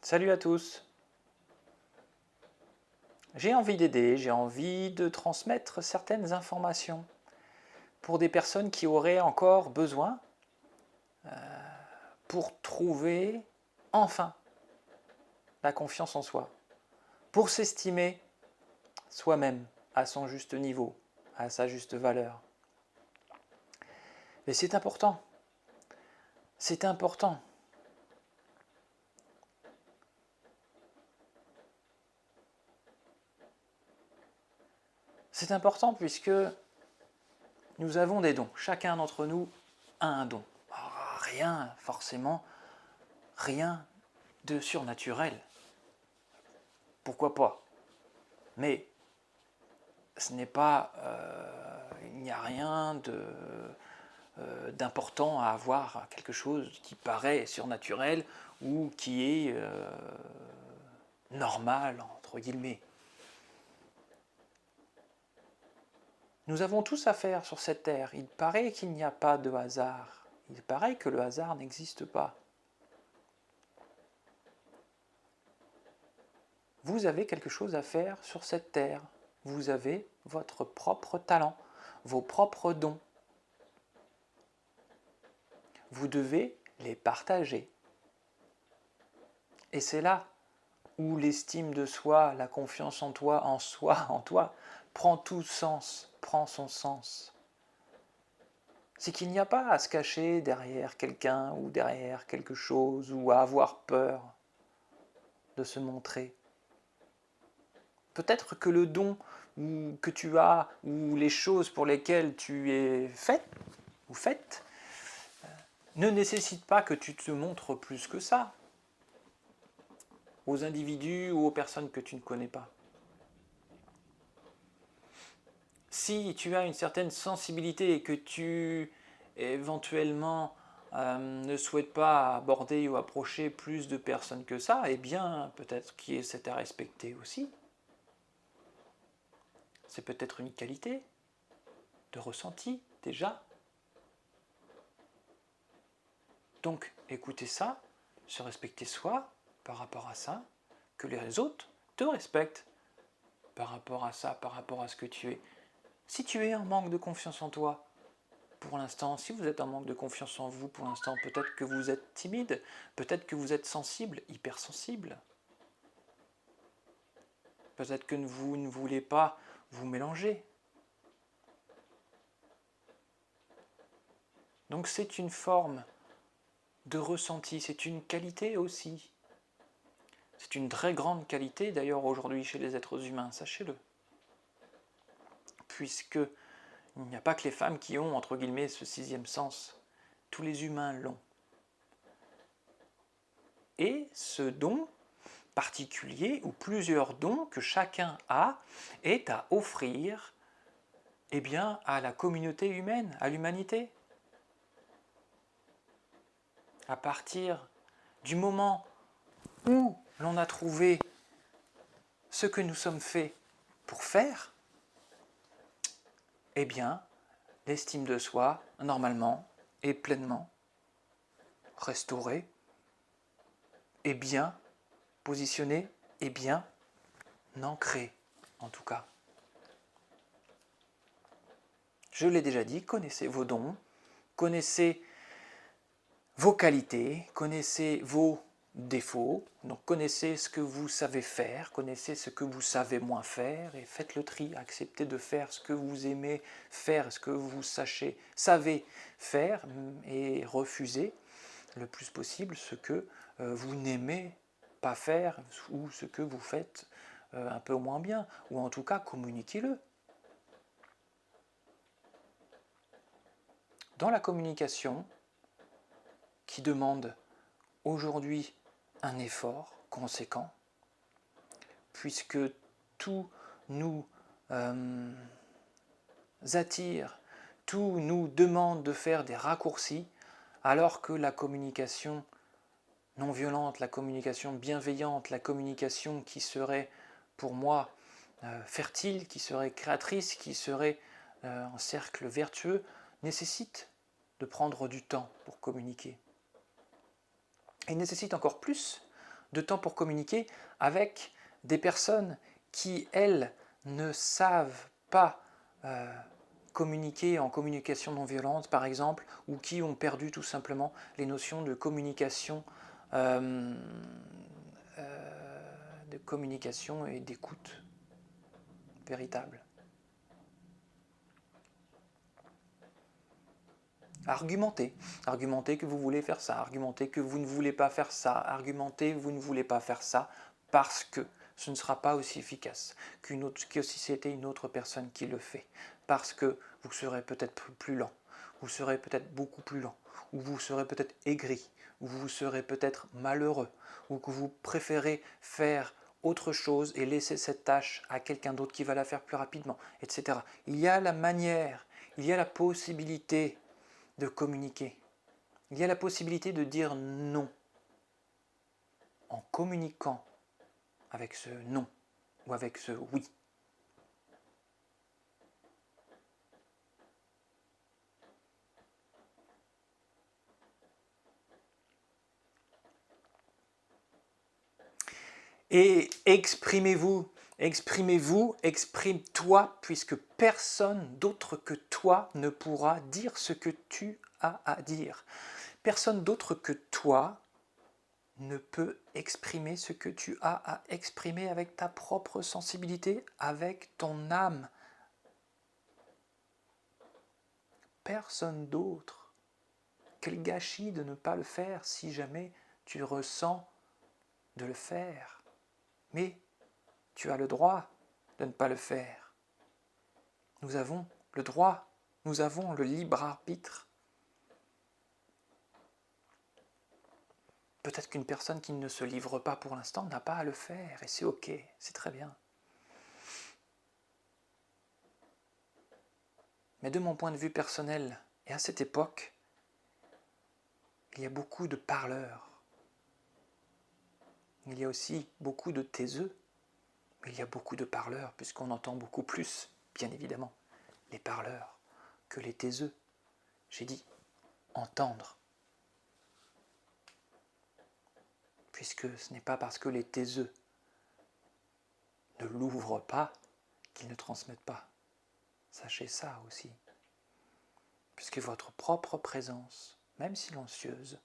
Salut à tous. J'ai envie d'aider, j'ai envie de transmettre certaines informations pour des personnes qui auraient encore besoin pour trouver enfin la confiance en soi, pour s'estimer soi-même à son juste niveau, à sa juste valeur. Mais c'est important, c'est important. C'est important puisque nous avons des dons. Chacun d'entre nous a un don. Rien, forcément, rien de surnaturel. Pourquoi pas? Mais ce n'est pas, il n'y a rien d'important à avoir quelque chose qui paraît surnaturel ou qui est normal, entre guillemets. Nous avons tous affaire sur cette terre. Il paraît qu'il n'y a pas de hasard. Il paraît que le hasard n'existe pas. Vous avez quelque chose à faire sur cette terre. Vous avez votre propre talent, vos propres dons. Vous devez les partager. Et c'est là où l'estime de soi, la confiance en toi, en toi, prend tout sens, prend son sens. C'est qu'il n'y a pas à se cacher derrière quelqu'un ou derrière quelque chose ou à avoir peur de se montrer. Peut-être que le don que tu as ou les choses pour lesquelles tu es fait ou faite ne nécessitent pas que tu te montres plus que ça aux individus ou aux personnes que tu ne connais pas. Si tu as une certaine sensibilité et que tu éventuellement ne souhaites pas aborder ou approcher plus de personnes que ça, eh bien peut-être qu'il y ait c'est à respecter aussi. C'est peut-être une qualité de ressenti déjà. Donc écoutez ça, se respecter soi par rapport à ça, que les autres te respectent par rapport à ça, par rapport à ce que tu es. Si tu es en manque de confiance en toi, pour l'instant, si vous êtes en manque de confiance en vous pour l'instant, peut-être que vous êtes timide, peut-être que vous êtes sensible, hypersensible. Peut-être que vous ne voulez pas vous mélanger. Donc c'est une forme de ressenti, c'est une qualité aussi. C'est une très grande qualité d'ailleurs aujourd'hui chez les êtres humains, sachez-le. Puisque il n'y a pas que les femmes qui ont, entre guillemets, ce sixième sens. Tous les humains l'ont. Et ce don particulier, ou plusieurs dons que chacun a, est à offrir eh bien, à la communauté humaine, à l'humanité. À partir du moment où l'on a trouvé ce que nous sommes faits pour faire, eh bien, l'estime de soi, normalement, est pleinement restaurée, et bien positionnée, et bien ancrée, en tout cas. Je l'ai déjà dit, connaissez vos dons, connaissez vos qualités, connaissez vos défauts, donc connaissez ce que vous savez faire, connaissez ce que vous savez moins faire, et faites le tri, acceptez de faire ce que vous aimez faire, ce que vous savez faire, et refusez le plus possible ce que vous n'aimez pas faire, ou ce que vous faites un peu moins bien, ou en tout cas communiquez-le. Dans la communication, qui demande aujourd'hui un effort conséquent, puisque tout nous attire, tout nous demande de faire des raccourcis, alors que la communication non violente, la communication bienveillante, la communication qui serait pour moi fertile, qui serait créatrice, qui serait un cercle vertueux, nécessite de prendre du temps pour communiquer. Et nécessite encore plus de temps pour communiquer avec des personnes qui, elles, ne savent pas communiquer en communication non violente, par exemple, ou qui ont perdu tout simplement les notions de communication et d'écoute véritable. Argumentez. Argumentez que vous voulez faire ça, argumentez que vous ne voulez pas faire ça, argumentez que vous ne voulez pas faire ça, parce que ce ne sera pas aussi efficace que si c'était une autre personne qui le fait. Parce que vous serez peut-être plus lent, vous serez peut-être beaucoup plus lent, ou vous serez peut-être aigri, ou vous serez peut-être malheureux, ou que vous préférez faire autre chose et laisser cette tâche à quelqu'un d'autre qui va la faire plus rapidement, etc. Il y a la manière, il y a la possibilité de communiquer. Il y a la possibilité de dire non en communiquant avec ce non ou avec ce oui. Et exprimez-vous, exprimez-vous, exprime-toi, puisque personne d'autre que toi ne pourra dire ce que tu as à dire. Personne d'autre que toi ne peut exprimer ce que tu as à exprimer avec ta propre sensibilité, avec ton âme. Personne d'autre. Quel gâchis de ne pas le faire si jamais tu ressens de le faire. Mais tu as le droit de ne pas le faire. Nous avons le droit, nous avons le libre arbitre. Peut-être qu'une personne qui ne se livre pas pour l'instant n'a pas à le faire, et c'est ok, c'est très bien. Mais de mon point de vue personnel, et à cette époque, il y a beaucoup de parleurs. Il y a aussi beaucoup de taiseux, mais il y a beaucoup de parleurs, puisqu'on entend beaucoup plus, bien évidemment, les parleurs que les taiseux. J'ai dit entendre. Puisque ce n'est pas parce que les taiseux ne l'ouvrent pas qu'ils ne transmettent pas. Sachez ça aussi. Puisque votre propre présence, même silencieuse,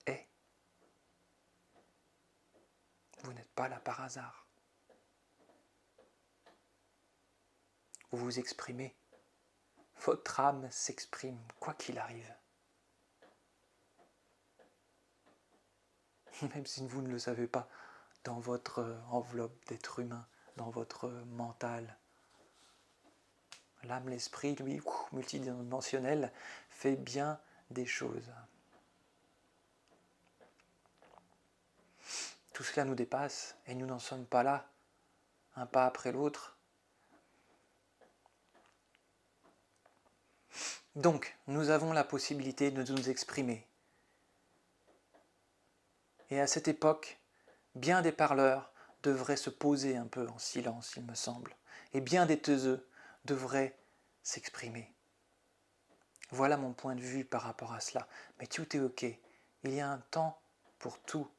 est. Vous n'êtes pas là par hasard. Vous vous exprimez. Votre âme s'exprime, quoi qu'il arrive. Même si vous ne le savez pas, dans votre enveloppe d'être humain, dans votre mental. L'âme, l'esprit, lui, multidimensionnel, fait bien des choses. Tout cela nous dépasse et nous n'en sommes pas là, un pas après l'autre. Donc, nous avons la possibilité de nous exprimer. Et à cette époque, bien des parleurs devraient se poser un peu en silence, il me semble, et bien des taiseux devraient s'exprimer. Voilà mon point de vue par rapport à cela. Mais tout est ok. Il y a un temps pour tout.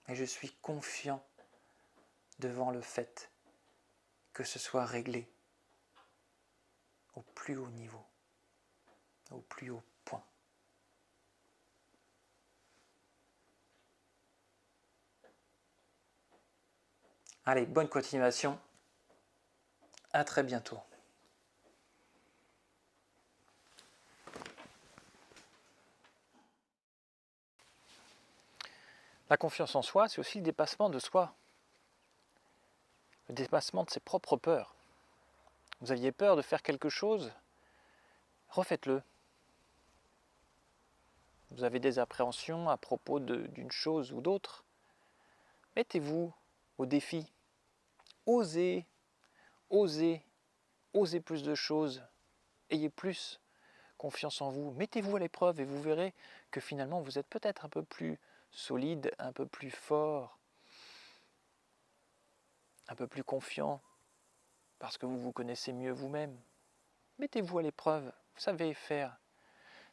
Et je suis confiant devant le fait que ce soit réglé au plus haut niveau, au plus haut point. Allez, bonne continuation. À très bientôt. La confiance en soi, c'est aussi le dépassement de soi. Le dépassement de ses propres peurs. Vous aviez peur de faire quelque chose, refaites-le. Vous avez des appréhensions à propos d'une chose ou d'autre, mettez-vous au défi. Osez, osez, osez plus de choses. Ayez plus confiance en vous. Mettez-vous à l'épreuve et vous verrez que finalement vous êtes peut-être un peu plus solide, un peu plus fort, un peu plus confiant, parce que vous vous connaissez mieux vous-même. Mettez-vous à l'épreuve, vous savez faire.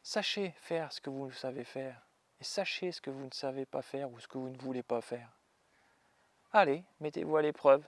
Sachez faire ce que vous savez faire. Et sachez ce que vous ne savez pas faire ou ce que vous ne voulez pas faire. Allez, mettez-vous à l'épreuve.